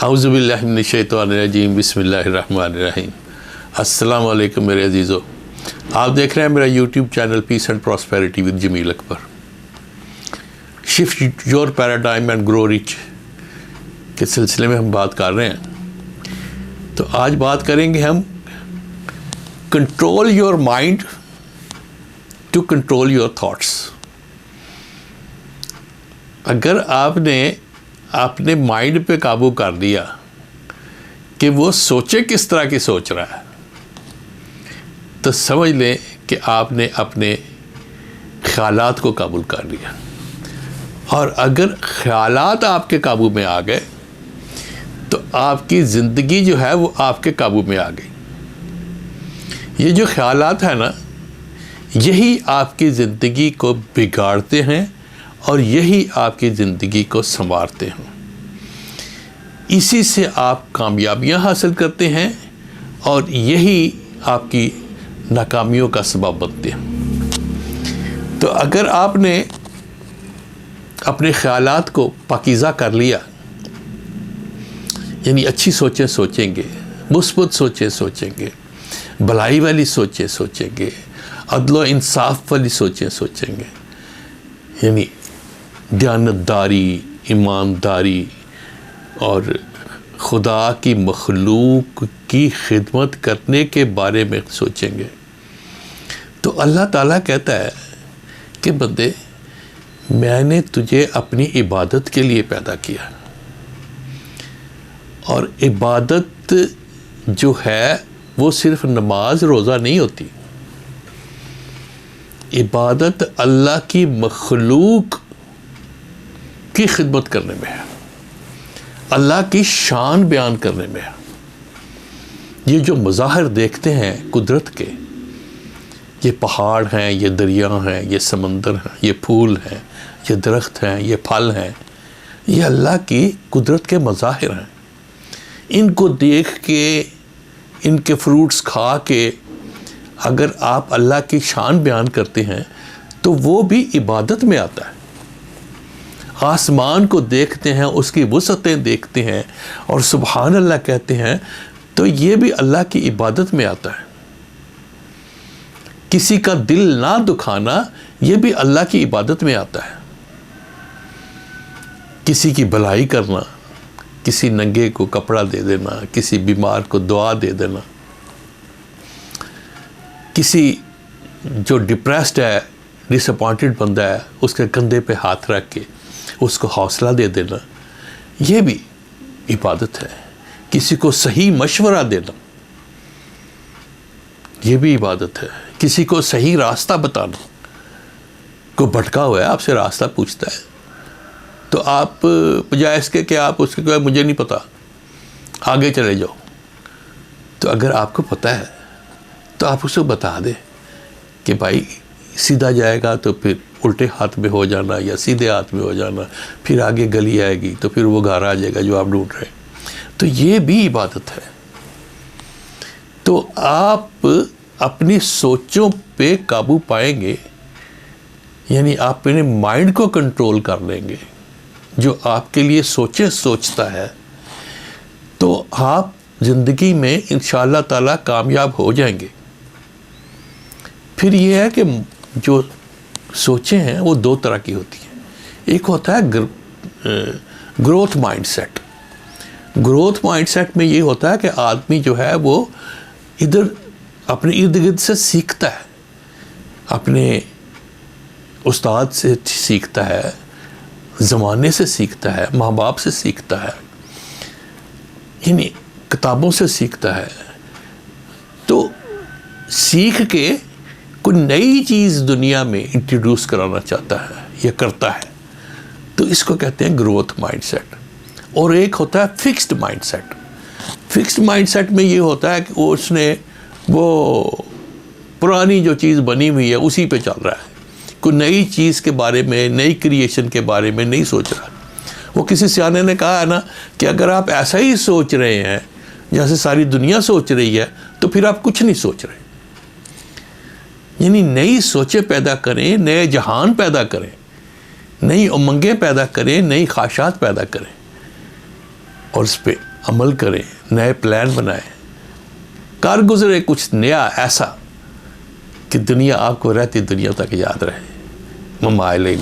اعوذ باللہ من الشیطان الرجیم بسم اللہ الرحمن الرحیم۔ السلام علیکم میرے عزیزو، آپ دیکھ رہے ہیں میرا YouTube channel peace and prosperity with Jamil Akbar. Shift your paradigm and grow rich کے سلسلے میں ہم بات کر رہے ہیں۔ تو آج بات کریں گے ہم control your mind to control your thoughts. اگر آپ نے اپنے مائنڈ پہ قابو کر لیا کہ وہ سوچے کس طرح کی سوچ رہا ہے، تو سمجھ لیں کہ آپ نے اپنے خیالات کو قابو کر لیا۔ اور اگر خیالات آپ کے قابو میں آ گئے تو آپ کی زندگی جو ہے وہ آپ کے قابو میں آ گئی۔ یہ جو خیالات ہیں نا، یہی آپ کی زندگی کو بگاڑتے ہیں اور یہی آپ کی زندگی کو سنوارتے ہیں۔ اسی سے آپ کامیابیاں حاصل کرتے ہیں اور یہی آپ کی ناکامیوں کا سبب بنتے ہیں۔ تو اگر آپ نے اپنے خیالات کو پاکیزہ کر لیا، یعنی اچھی سوچیں سوچیں گے، مثبت سوچیں سوچیں گے، بھلائی والی سوچیں سوچیں گے، عدل و انصاف والی سوچیں سوچیں گے، یعنی دیانتداری، ایمانداری اور خدا کی مخلوق کی خدمت کرنے کے بارے میں سوچیں گے، تو اللہ تعالیٰ کہتا ہے کہ بندے، میں نے تجھے اپنی عبادت کے لیے پیدا کیا، اور عبادت جو ہے وہ صرف نماز روزہ نہیں ہوتی۔ عبادت اللہ کی مخلوق کی خدمت کرنے میں ہے، اللہ کی شان بیان کرنے میں ہے۔ یہ جو مظاہر دیکھتے ہیں قدرت کے، یہ پہاڑ ہیں، یہ دریا ہیں، یہ سمندر ہیں، یہ پھول ہیں، یہ درخت ہیں، یہ پھل ہیں، یہ اللہ کی قدرت کے مظاہر ہیں۔ ان کو دیکھ کے، ان کے فروٹس کھا کے اگر آپ اللہ کی شان بیان کرتے ہیں تو وہ بھی عبادت میں آتا ہے۔ آسمان کو دیکھتے ہیں، اس کی وسعتیں دیکھتے ہیں اور سبحان اللہ کہتے ہیں، تو یہ بھی اللہ کی عبادت میں آتا ہے۔ کسی کا دل نہ دکھانا، یہ بھی اللہ کی عبادت میں آتا ہے۔ کسی کی بھلائی کرنا، کسی ننگے کو کپڑا دے دینا، کسی بیمار کو دعا دے دینا، کسی جو ڈپریسڈ ہے، ڈس اپوائنٹڈ بندہ ہے، اس کے کندھے پہ ہاتھ رکھ کے اس کو حوصلہ دے دینا، یہ بھی عبادت ہے۔ کسی کو صحیح مشورہ دینا، یہ بھی عبادت ہے۔ کسی کو صحیح راستہ بتانا، کوئی بھٹکا ہوا ہے، آپ سے راستہ پوچھتا ہے، تو آپ بجائے اس کے کہ آپ اس کے کہے مجھے نہیں پتا، آگے چلے جاؤ، تو اگر آپ کو پتہ ہے تو آپ اسے بتا دیں کہ بھائی سیدھا جائے گا تو پھر الٹے ہاتھ میں ہو جانا یا سیدھے ہاتھ میں ہو جانا، پھر آگے گلی آئے گی تو پھر وہ گھر آ جائے گا جو آپ ڈھونڈ رہے ہیں۔ تو یہ بھی عبادت ہے۔ تو آپ اپنی سوچوں پہ قابو پائیں گے، یعنی آپ اپنے مائنڈ کو کنٹرول کر لیں گے، جو آپ کے لیے سوچیں سوچتا ہے، تو آپ زندگی میں انشاءاللہ تعالیٰ کامیاب ہو جائیں گے۔ پھر یہ ہے کہ جو سوچیں ہیں وہ دو طرح کی ہوتی ہیں۔ ایک ہوتا ہے growth mindset. Growth mindset میں یہ ہوتا ہے کہ آدمی جو ہے وہ ادھر اپنے ارد گرد سے سیکھتا ہے، اپنے استاد سے سیکھتا ہے، زمانے سے سیکھتا ہے، ماں باپ سے سیکھتا ہے، یعنی کتابوں سے سیکھتا ہے۔ تو سیکھ کے کوئی نئی چیز دنیا میں انٹروڈیوس کرانا چاہتا ہے یا کرتا ہے، تو اس کو کہتے ہیں گروتھ مائنڈ سیٹ۔ اور ایک ہوتا ہے fixed mindset. Fixed mindset میں یہ ہوتا ہے کہ اس نے وہ پرانی جو چیز بنی ہوئی ہے اسی پہ چل رہا ہے، کوئی نئی چیز کے بارے میں، نئی کریشن کے بارے میں نہیں سوچ رہا۔ وہ کسی سیانے نے کہا ہے نا کہ اگر آپ ایسا ہی سوچ رہے ہیں جیسے ساری دنیا سوچ رہی ہے تو پھر آپ کچھ نہیں سوچ رہے۔ یعنی نئی سوچیں پیدا کریں، نئے جہان پیدا کریں، نئی امنگیں پیدا کریں، نئی خواہشات پیدا کریں، اور اس پہ عمل کریں، نئے پلان بنائیں، کر گزرے کچھ نیا ایسا کہ دنیا آپ کو رہتی دنیا تک یاد رہے۔ مما علیہ